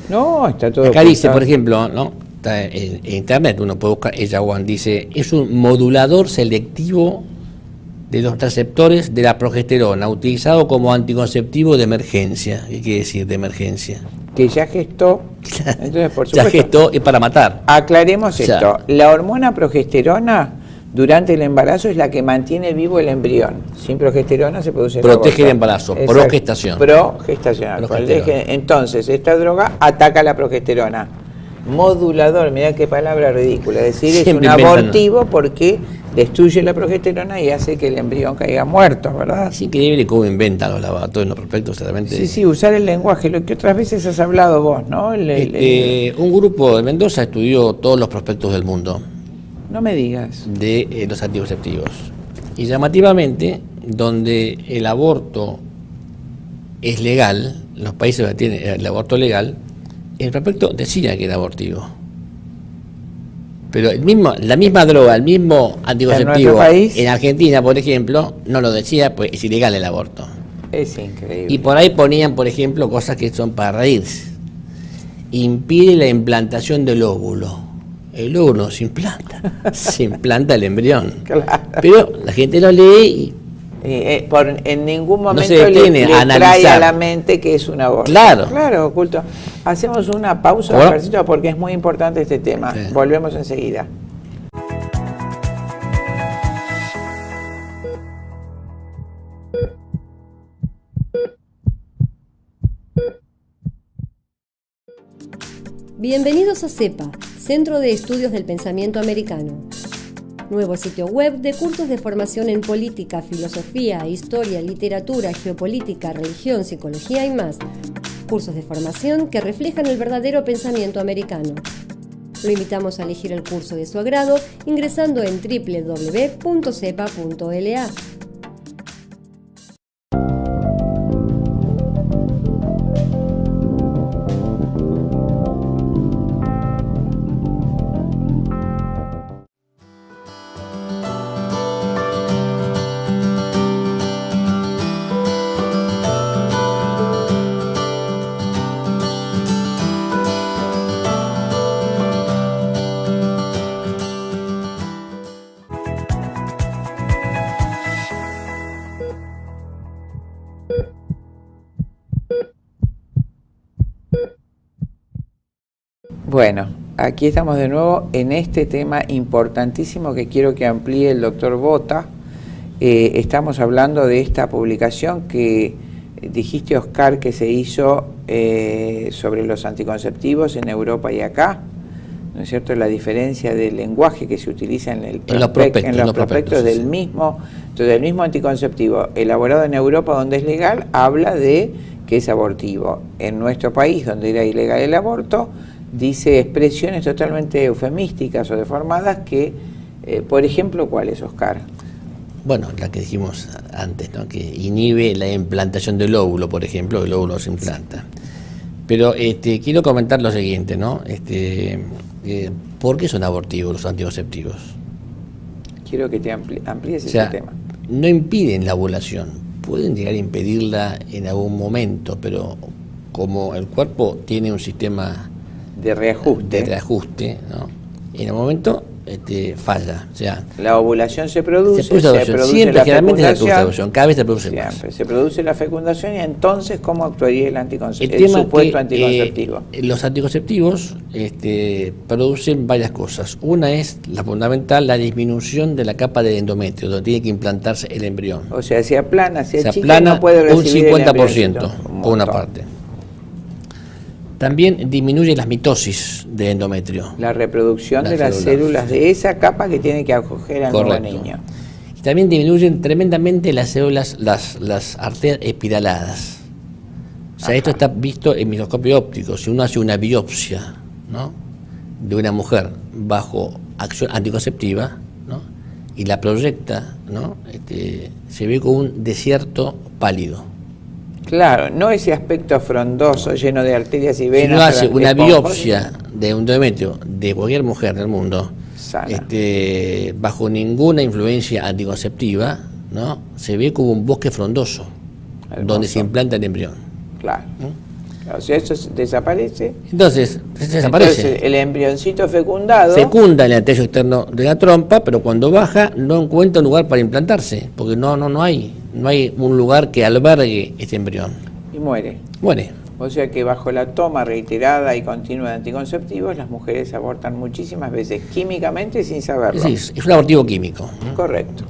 A: No, está todo.
B: Acá dice, por ejemplo, ¿no? Está en internet, uno puede buscar Ella One, dice, es un modulador selectivo de los receptores de la progesterona, utilizado como anticonceptivo de emergencia. ¿Qué quiere decir de emergencia?
A: Que ya gestó. Entonces, por
B: Ya
A: supuesto.
B: gestó, es para matar.
A: Aclaremos
B: O sea,
A: esto. La hormona progesterona durante el embarazo es la que mantiene vivo el embrión. Sin progesterona se produce
B: Protege el
A: aborto.
B: embarazo,
A: Exacto.
B: progestación.
A: Progestacional.
B: Progesterona.
A: Entonces, esta droga ataca la progesterona. Modulador, mirá qué palabra ridícula. Es decir,
B: Siempre
A: es un
B: inventan.
A: abortivo porque destruye la progesterona y hace que el embrión caiga muerto, ¿verdad?
B: Es increíble cómo inventan los laboratorios los prospectos, realmente.
A: Sí, sí, usar el lenguaje, lo que otras veces has hablado vos, ¿no?
B: Un grupo de Mendoza estudió todos los prospectos del mundo
A: No me digas.
B: de los anticonceptivos. Y llamativamente, donde el aborto es legal, los países donde tienen el aborto legal, el prospecto decía que era abortivo. Pero la misma droga, el mismo anticonceptivo,
A: nuestro país,
B: en Argentina, por ejemplo, no lo decía, pues es ilegal el aborto.
A: Es increíble.
B: Y por ahí ponían, por ejemplo, cosas que son para reírse. Impide la implantación del óvulo. El óvulo no se implanta, se implanta el embrión.
A: Claro.
B: Pero la gente lo lee y
A: En ningún momento
B: se detiene
A: le
B: a
A: trae
B: analizar.
A: a la mente que es un aborto.
B: Claro.
A: Claro, oculto. Hacemos una pausa,
B: Bueno.
A: Oscarcito, porque es muy importante este tema.
B: Sí.
A: Volvemos enseguida.
C: Bienvenidos a CEPA, Centro de Estudios del Pensamiento Americano. Nuevo sitio web de cursos de formación en política, filosofía, historia, literatura, geopolítica, religión, psicología y más. Cursos de formación que reflejan el verdadero pensamiento americano. Lo invitamos a elegir el curso de su agrado ingresando en www.cepa.la.
A: Bueno, aquí estamos de nuevo en este tema importantísimo que quiero que amplíe el doctor Bota. Estamos hablando de esta publicación que dijiste, Oscar, que se hizo sobre los anticonceptivos en Europa y acá, ¿no es cierto? La diferencia del lenguaje que se utiliza en los prospectos del mismo anticonceptivo elaborado en Europa, donde es legal, habla de que es abortivo. En nuestro país, donde era ilegal el aborto, dice expresiones totalmente eufemísticas o deformadas que, por ejemplo, ¿cuáles, Oscar?
B: Bueno, la que dijimos antes, ¿no? Que inhibe la implantación del óvulo, por ejemplo, el óvulo se implanta. Pero quiero comentar lo siguiente, ¿no? ¿Por qué son abortivos los anticonceptivos?
A: Quiero que te amplíes ese tema.
B: No impiden la ovulación, pueden llegar a impedirla en algún momento, pero como el cuerpo tiene un sistema de reajuste, ¿no? En el momento falla, o sea,
A: la ovulación se produce
B: siempre,
A: la
B: generalmente
A: fecundación,
B: cada vez se produce
A: siempre
B: más.
A: se produce la fecundación, y entonces ¿cómo actuaría el supuesto anticonceptivo?
B: Los anticonceptivos producen varias cosas. Una es la fundamental, la disminución de la capa del endometrio, donde tiene que implantarse el embrión.
A: O sea, se aplana,
B: se aplana,
A: no puede recibir
B: un 50%, por una parte. También disminuye la mitosis de endometrio.
A: La reproducción de las células de esa capa que tiene que acoger al nuevo niño.
B: Y también disminuyen tremendamente las células, las arterias espiraladas. O sea, esto está visto en microscopio óptico. Si uno hace una biopsia, ¿no?, de una mujer bajo acción anticonceptiva, ¿no?, y la proyecta, ¿no?, se ve como un desierto pálido.
A: Claro, no ese aspecto frondoso, lleno de arterias y venas.
B: Si uno hace una biopsia de un endometrio de cualquier mujer del mundo, bajo ninguna influencia anticonceptiva, ¿no?, se ve como un bosque frondoso, donde se implanta el embrión.
A: Claro. O sea, eso desaparece.
B: Entonces
A: el embrioncito fecundado
B: fecunda en el techo externo de la trompa, pero cuando baja no encuentra un lugar para implantarse, porque no hay un lugar que albergue este embrión.
A: Y muere. O sea que bajo la toma reiterada y continua de anticonceptivos, las mujeres abortan muchísimas veces químicamente sin saberlo.
B: Sí, es un abortivo químico.
A: Correcto.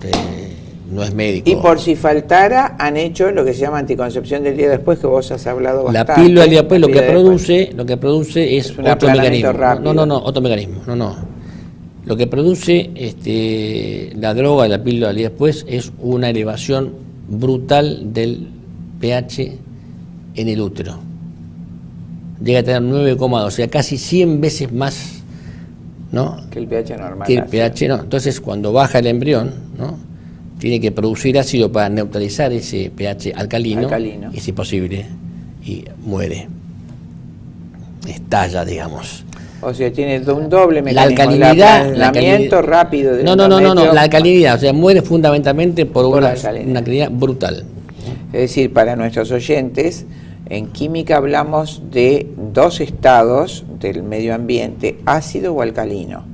B: No es médico.
A: Y por si faltara, han hecho lo que se llama anticoncepción del día después, que vos has hablado bastante.
B: La píldora del día después lo que produce es otro mecanismo.
A: Rápido.
B: Otro mecanismo. Lo que produce la droga de la píldora del día después es una elevación brutal del pH en el útero. Llega a tener 9,2, o sea, casi 100 veces más, ¿no?,
A: que el pH normal.
B: Que el pH, no. Entonces, cuando baja el embrión, ¿no?, tiene que producir ácido para neutralizar ese pH alcalino. Y si posible, y muere. Estalla, digamos.
A: O sea, tiene un doble mecanismo.
B: La alcalinidad,
A: rápido.
B: La alcalinidad, o sea, muere fundamentalmente por una alcalinidad brutal.
A: Es decir, para nuestros oyentes, en química hablamos de dos estados del medio ambiente, ácido o alcalino.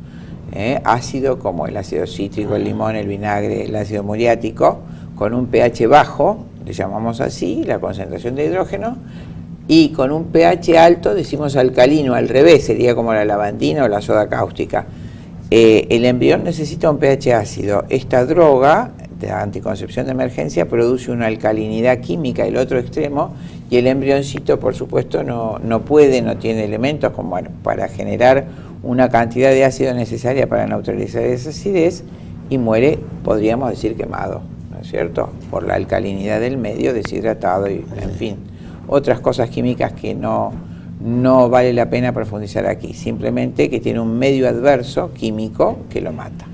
A: Ácido como el ácido cítrico, el limón, el vinagre, el ácido muriático, con un pH bajo, le llamamos así, la concentración de hidrógeno, y con un pH alto decimos alcalino, al revés, sería como la lavandina o la soda cáustica. El embrión necesita un pH ácido. Esta droga de anticoncepción de emergencia produce una alcalinidad química, el otro extremo, y el embrioncito, por supuesto, no tiene elementos como para generar una cantidad de ácido necesaria para neutralizar esa acidez, y muere, podríamos decir, quemado, ¿no es cierto? Por la alcalinidad del medio, deshidratado y, en fin, otras cosas químicas que no vale la pena profundizar aquí, simplemente que tiene un medio adverso químico que lo mata.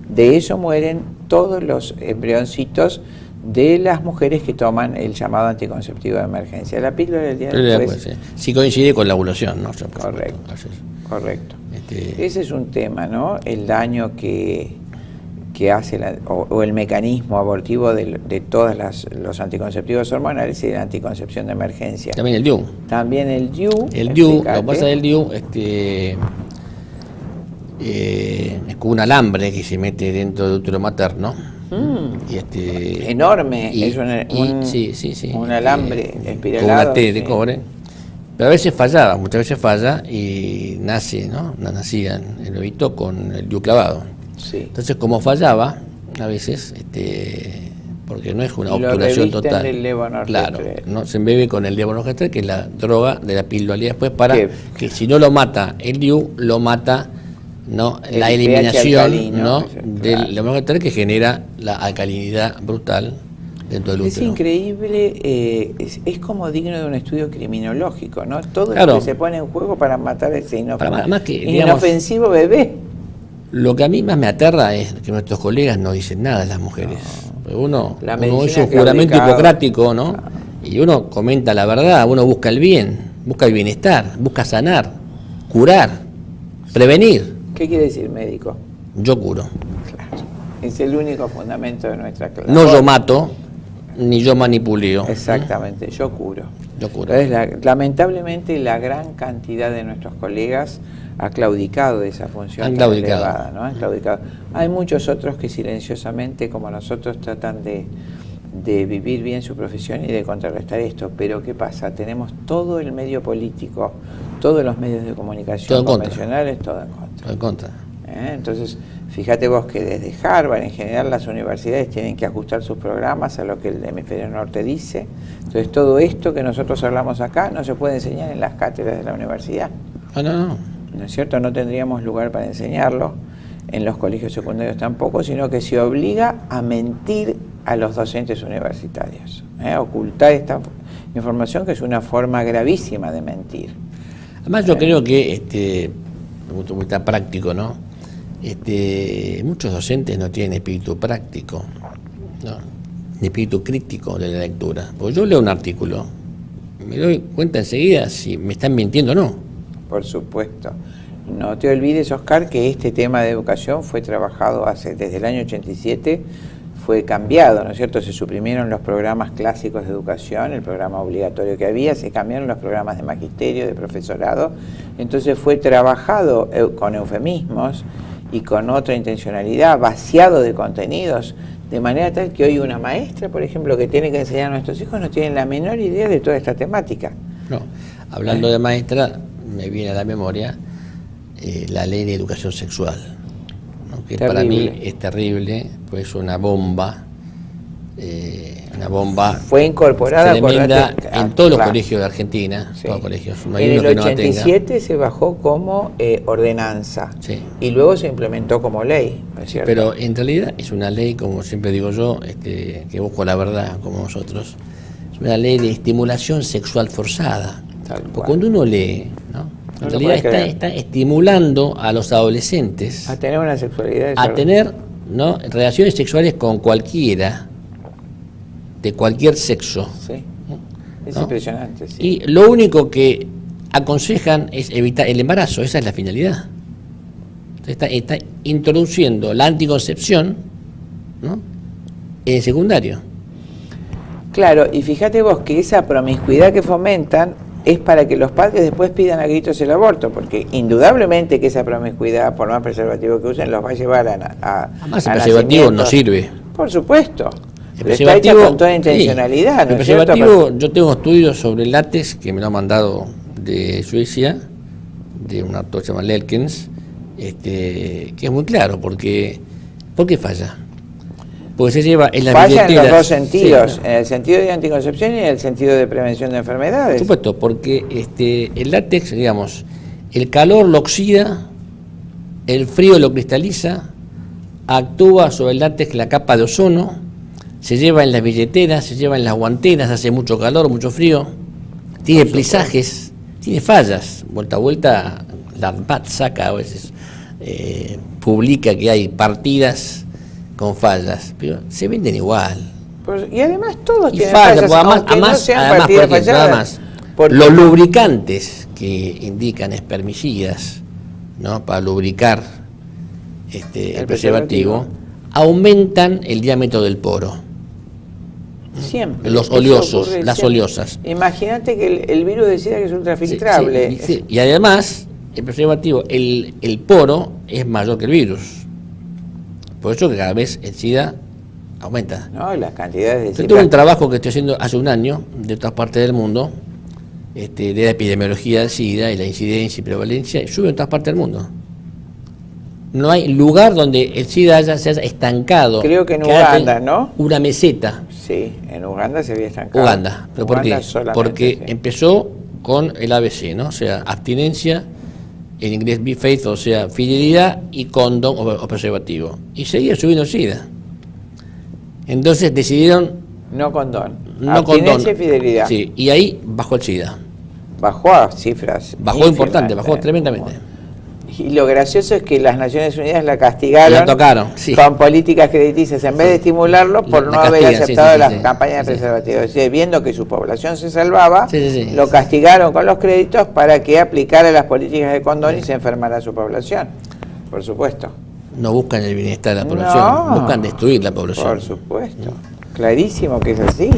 A: De eso mueren todos los embrioncitos de las mujeres que toman el llamado anticonceptivo de emergencia. La píldora del día después.
B: Sí coincide con la ovulación, ¿no?
A: Correcto, correcto. Ese es un tema, ¿no? El daño que hace o el mecanismo abortivo de todos los anticonceptivos hormonales y la anticoncepción de emergencia.
B: También el DIU.
A: También el DIU.
B: El DIU, lo que pasa del DIU, es como un alambre que se mete dentro del útero materno.
A: Enorme, es un alambre espiralado.
B: Con una T de cobre. Pero a veces fallaba, muchas veces falla y nace, ¿no? Nacía en el ovito con el DIU clavado.
A: Sí.
B: Entonces, como fallaba, a veces, porque no es una obturación total. Claro, ¿no? Se embebe con el levonorgestrel, que es la droga de la píldora, y después para que si no lo mata el DIU, lo mata, ¿no? La eliminación, ¿no? Del levonorgestrel, que genera la alcalinidad brutal dentro del útero.
A: Es increíble, es como digno de un estudio criminológico, ¿no? Todo lo que se pone en juego para matar a ese inofensivo bebé.
B: Lo que a mí más me aterra es que nuestros colegas no dicen nada de las mujeres. Uno es un juramento hipocrático, ¿no? Y uno comenta la verdad, uno busca el bien, busca el bienestar, busca sanar, curar, prevenir.
A: ¿Qué quiere decir médico?
B: Yo curo.
A: Claro. Es el único fundamento de nuestra clase.
B: No yo mato, ni yo manipuleo.
A: Exactamente, yo curo.
B: Yo curo.
A: Entonces, lamentablemente, la gran cantidad de nuestros colegas ha claudicado de esa función elevada, ¿no? Han claudicado. Hay muchos otros que silenciosamente, como nosotros, tratan de vivir bien su profesión y de contrarrestar esto. Pero ¿qué pasa? Tenemos todo el medio político, todos los medios de comunicación convencionales, todo en contra.
B: Todo en contra.
A: Entonces, fíjate vos que desde Harvard, en general, las universidades tienen que ajustar sus programas a lo que el hemisferio norte dice. Entonces, todo esto que nosotros hablamos acá no se puede enseñar en las cátedras de la universidad. ¿No es cierto? No tendríamos lugar para enseñarlo, en los colegios secundarios tampoco, sino que se obliga a mentir a los docentes universitarios, ocultar esta información, que es una forma gravísima de mentir.
B: Además, yo creo que, muy práctico, ¿no? Muchos docentes no tienen espíritu práctico, ¿no? Ni espíritu crítico de la lectura. Porque yo leo un artículo, me doy cuenta enseguida si me están mintiendo o no.
A: Por supuesto. No te olvides, Oscar, que este tema de educación fue trabajado desde el año 87, fue cambiado, ¿no es cierto? Se suprimieron los programas clásicos de educación, el programa obligatorio que había, se cambiaron los programas de magisterio, de profesorado, entonces fue trabajado con eufemismos y con otra intencionalidad, vaciado de contenidos, de manera tal que hoy una maestra, por ejemplo, que tiene que enseñar a nuestros hijos, no tiene la menor idea de toda esta temática.
B: No, hablando de maestra, me viene a la memoria la ley de educación sexual, ¿no? Que para mí es terrible, pues una bomba
A: fue incorporada
B: tremenda en todos los colegios de Argentina, sí. Todos los colegios. No hay
A: en
B: uno
A: el
B: que
A: 87
B: no
A: se bajó como ordenanza,
B: sí.
A: Y luego se implementó como ley, ¿no es cierto?
B: Pero en realidad es una ley, como siempre digo yo, que busco la verdad como nosotros, es una ley de estimulación sexual forzada. Porque cuando uno lee, ¿no? En realidad está estimulando a los adolescentes
A: a tener una sexualidad,
B: a tener, ¿no? Relaciones sexuales con cualquiera, de cualquier sexo.
A: Sí. Es, ¿no? Impresionante. Sí.
B: Y lo único que aconsejan es evitar el embarazo, esa es la finalidad. Está introduciendo la anticoncepción, ¿no? En secundario.
A: Claro, y fíjate vos que esa promiscuidad que fomentan es para que los padres después pidan a gritos el aborto, porque indudablemente que esa promiscuidad, por más preservativo que usen, los va a llevar
B: Además, el preservativo no sirve.
A: Por supuesto.
B: El preservativo,
A: está hecha con toda intencionalidad,
B: sí. ¿No? El preservativo, yo tengo estudios sobre látex que me lo han mandado de Suecia, de un autor que se llama Lelkens, que es muy claro, porque ¿por qué falla? Porque se lleva en la
A: falla en los dos sentidos, sí, en el sentido de anticoncepción y en el sentido de prevención de enfermedades.
B: Por supuesto, porque el látex, digamos, el calor lo oxida, el frío lo cristaliza, actúa sobre el látex, la capa de ozono, se lleva en las billeteras, se lleva en las guanteras, hace mucho calor, mucho frío, tiene plisajes, tiene fallas. Vuelta a vuelta, la ARMAT saca a veces, publica que hay partidas con fallas, pero se venden igual.
A: Pues, y además todos
B: Y
A: tienen
B: fallas,
A: fallas,
B: porque
A: aunque no sean partidas
B: por ejemplo,
A: falladas.
B: los lubricantes que indican espermicidas, ¿no?, para lubricar el preservativo, aumentan el diámetro del poro.
A: Siempre.
B: Los
A: Eso
B: oleosos,
A: ocurre
B: las
A: siempre.
B: oleosas.
A: Imagínate que el virus de SIDA que es ultrafiltrable.
B: Sí, sí. Y además, el preservativo, el poro es mayor que el virus. Por eso que cada vez el SIDA aumenta.
A: No, y las cantidades de
B: Yo
A: SIDA.
B: tuve un trabajo que estoy haciendo hace un año, de otras partes del mundo, de la epidemiología del SIDA y la incidencia y prevalencia, y sube en todas partes del mundo. No hay lugar donde el SIDA se haya estancado.
A: Creo que en
B: que haya
A: Uganda, ¿no?
B: Una meseta.
A: Sí, en Uganda se había estancado.
B: Uganda. ¿Pero por qué?
A: solamente,
B: Porque
A: sí.
B: empezó con el ABC, ¿no? O sea, abstinencia, en inglés be faith, o sea, fidelidad, y condón o preservativo. Y seguía subiendo el SIDA. Entonces decidieron
A: No condón.
B: no
A: Abstinencia
B: condón.
A: y fidelidad.
B: Sí, y ahí bajó el SIDA.
A: Bajó a cifras.
B: Bajó
A: ínfimas,
B: importante, bajó tremendamente.
A: Y lo gracioso es que las Naciones Unidas la castigaron
B: La tocaron, sí.
A: con políticas crediticias en vez de estimularlo por
B: La
A: no haber
B: castigan,
A: aceptado
B: sí,
A: las
B: sí.
A: campañas de
B: Sí.
A: preservativos. Es decir, viendo que su población se salvaba,
B: Sí.
A: lo castigaron con los créditos para que aplicara las políticas de condón y se enfermara su población. Por supuesto.
B: No buscan el bienestar de la población,
A: No.
B: buscan destruir la población.
A: Por supuesto. Clarísimo que es así.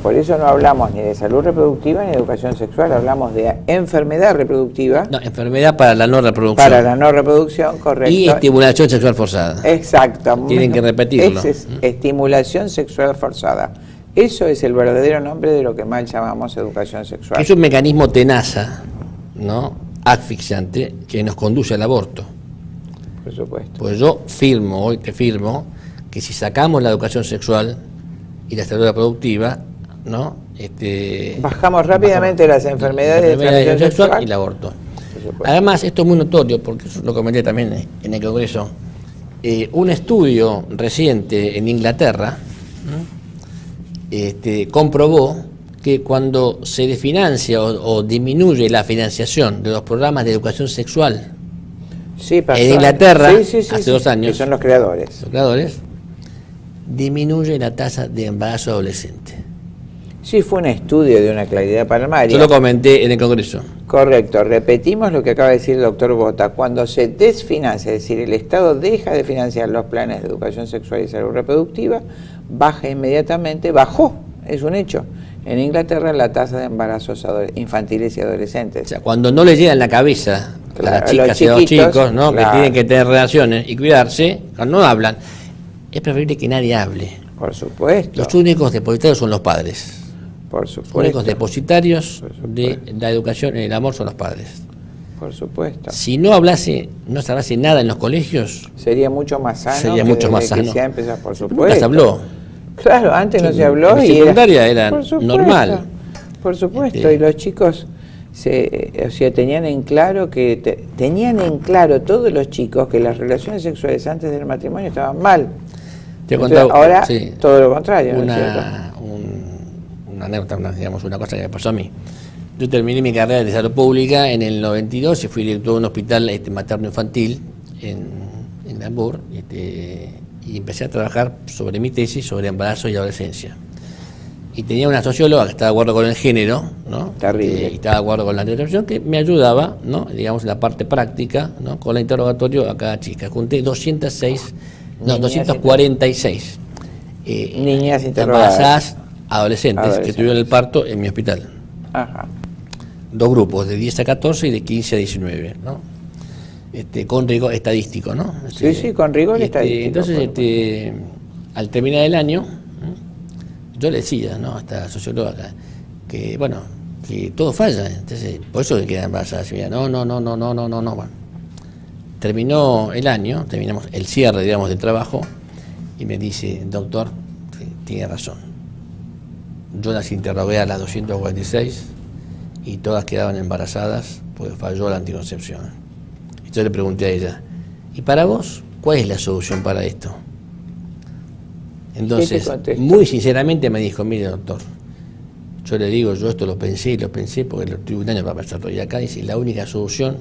A: Por eso no hablamos ni de salud reproductiva ni de educación sexual, hablamos de enfermedad reproductiva
B: No, enfermedad para la no reproducción.
A: para la no reproducción, correcto.
B: Y estimulación sexual forzada.
A: Exacto.
B: Tienen que repetirlo.
A: Esa es estimulación sexual forzada. Eso es el verdadero nombre de lo que mal llamamos educación sexual.
B: Es un mecanismo tenaza, ¿no?, asfixiante, que nos conduce al aborto.
A: Por supuesto.
B: Pues yo firmo, hoy te firmo, que si sacamos la educación sexual y la salud reproductiva, ¿no?
A: Bajamos rápidamente las enfermedades de transmisión sexual
B: y el aborto.
A: Por supuesto.
B: Además, esto es muy notorio, porque eso lo comenté también en el Congreso. Un estudio reciente en Inglaterra, ¿no?, comprobó que cuando se desfinancia o disminuye la financiación de los programas de educación sexual
A: Sí, pasó.
B: en Inglaterra,
A: Sí,
B: hace 2 años,
A: que son los creadores.
B: los creadores, disminuye la tasa de embarazo adolescente.
A: Sí, fue un estudio de una claridad palmaria.
B: Yo lo comenté en el Congreso.
A: Correcto, repetimos lo que acaba de decir el doctor Bota. Cuando se desfinancia, es decir, el Estado deja de financiar los planes de educación sexual y salud reproductiva, baja inmediatamente, bajó, es un hecho, en Inglaterra la tasa de embarazos infantiles y
B: O
A: adolescentes.
B: sea, cuando no le llega en la cabeza
A: Claro,
B: a las chicas
A: los
B: y a los
A: chiquitos,
B: chicos, ¿no?,
A: claro.
B: que tienen que tener relaciones y cuidarse, cuando no hablan, es preferible que nadie hable.
A: Por supuesto,
B: Los únicos depositarios son los padres.
A: por
B: Los únicos
A: supuesto,
B: depositarios
A: Por supuesto.
B: de la educación y el amor son los padres.
A: por supuesto.
B: Si no se hablase nada en los colegios,
A: Sería mucho más sano.
B: Sería
A: que
B: mucho más
A: desde que
B: sano.
A: se ha empezado, por
B: nunca
A: supuesto.
B: se habló.
A: Claro, antes no
B: Sí,
A: se habló
B: en
A: y
B: secundaria era
A: por supuesto,
B: normal.
A: Por supuesto, y los chicos tenían en claro tenían en claro todos los chicos que las relaciones sexuales antes del matrimonio estaban mal.
B: Te he
A: Entonces,
B: contado,
A: ahora
B: sí,
A: todo lo contrario, ¿no es cierto?
B: una anécdota, digamos, una cosa que me pasó a mí. Yo terminé mi carrera de salud pública en el 92 y fui director de un hospital materno-infantil en Hamburg, y empecé a trabajar sobre mi tesis sobre embarazo y adolescencia. Y tenía una socióloga que estaba de acuerdo con el género, ¿no?
A: Terrible.
B: Y estaba de acuerdo con la anticoncepción, que me ayudaba, ¿no?, digamos, en la parte práctica, ¿no?, con el interrogatorio a cada chica. Junté 246
A: Niñas interrogadas.
B: embarazadas adolescentes que
A: Adolescentes.
B: tuvieron el parto en mi hospital.
A: Ajá.
B: 2 grupos, de 10 a 14 y de 15 a 19, ¿no? Con rigor estadístico, ¿no?
A: Sí, con rigor estadístico,
B: Entonces,
A: por supuesto.
B: al terminar el año, ¿no?, yo le decía, ¿no?, a esta socióloga acá, que, bueno, que todo falla, entonces, por eso que quedan embarazadas. Y mira, no, bueno. Terminó el año, terminamos el cierre, digamos, del trabajo, y me dice, doctor, sí, tiene razón. Yo las interrogué a las 246 y todas quedaban embarazadas porque falló la anticoncepción. Yo le pregunté a ella, ¿y para vos ¿cuál es la solución para esto? Entonces,
A: ¿Qué te contestó?
B: muy sinceramente me dijo, mire doctor, yo le digo, yo esto lo pensé porque lo tuve un año para pensarlo, y acá dice, la única solución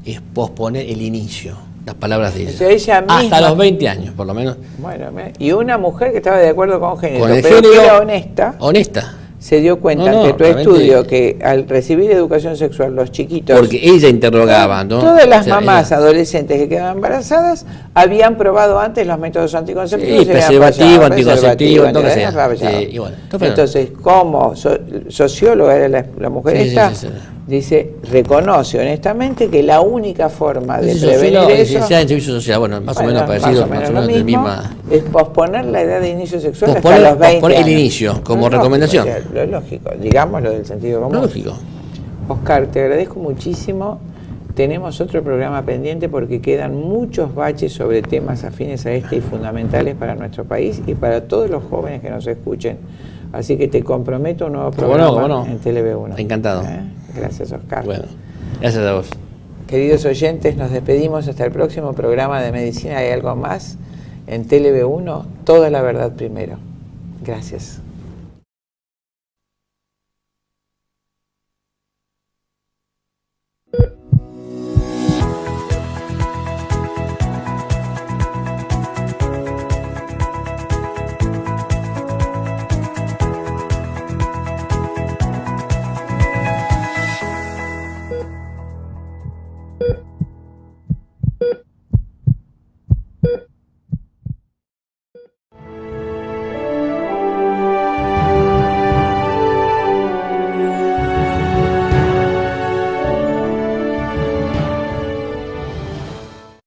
B: es posponer el inicio, las palabras de ella,
A: O sea, ella
B: hasta
A: misma-
B: los 20 años, por lo menos,
A: Bueno, y una mujer que estaba de acuerdo con género,
B: con el
A: pero
B: género,
A: que era honesta, se dio cuenta
B: No,
A: ante tu
B: realmente-
A: estudio que al recibir educación sexual los chiquitos,
B: porque ella interrogaba, ¿no?
A: todas las
B: O sea,
A: mamás
B: ella-
A: adolescentes que quedaban embarazadas habían probado antes los métodos anticonceptivos.
B: Sí,
A: y habían
B: preservativo,
A: fallado,
B: anticonceptivo,
A: preservativo,
B: todo lo que sea.
A: habían fallado.
B: Sí, y bueno, entonces-
A: Entonces, como socióloga era la mujer
B: Sí, sí,
A: esta,
B: sí, sí.
A: dice, reconoce honestamente que la única forma de
B: Sí,
A: prevenir
B: sociólogo,
A: eso,
B: licenciada en servicio social, bueno, más o menos parecido, más o
A: lo
B: menos del
A: mismo,
B: misma.
A: es posponer la edad de inicio sexual
B: Posponer-
A: hasta los 20
B: posponer el
A: años.
B: inicio, como
A: Lo lógico,
B: recomendación.
A: o sea, lo lógico, digámoslo del sentido común.
B: Lógico.
A: Oscar, te agradezco muchísimo. Tenemos otro programa pendiente porque quedan muchos baches sobre temas afines a este y fundamentales para nuestro país y para todos los jóvenes que nos escuchen. Así que te comprometo a un nuevo
B: ¿Cómo
A: programa
B: no?
A: en TLV1.
B: Encantado.
A: Gracias, Oscar.
B: Bueno, gracias a vos.
A: Queridos oyentes, nos despedimos hasta el próximo programa de Medicina y algo más en TLV1, toda la verdad primero. Gracias.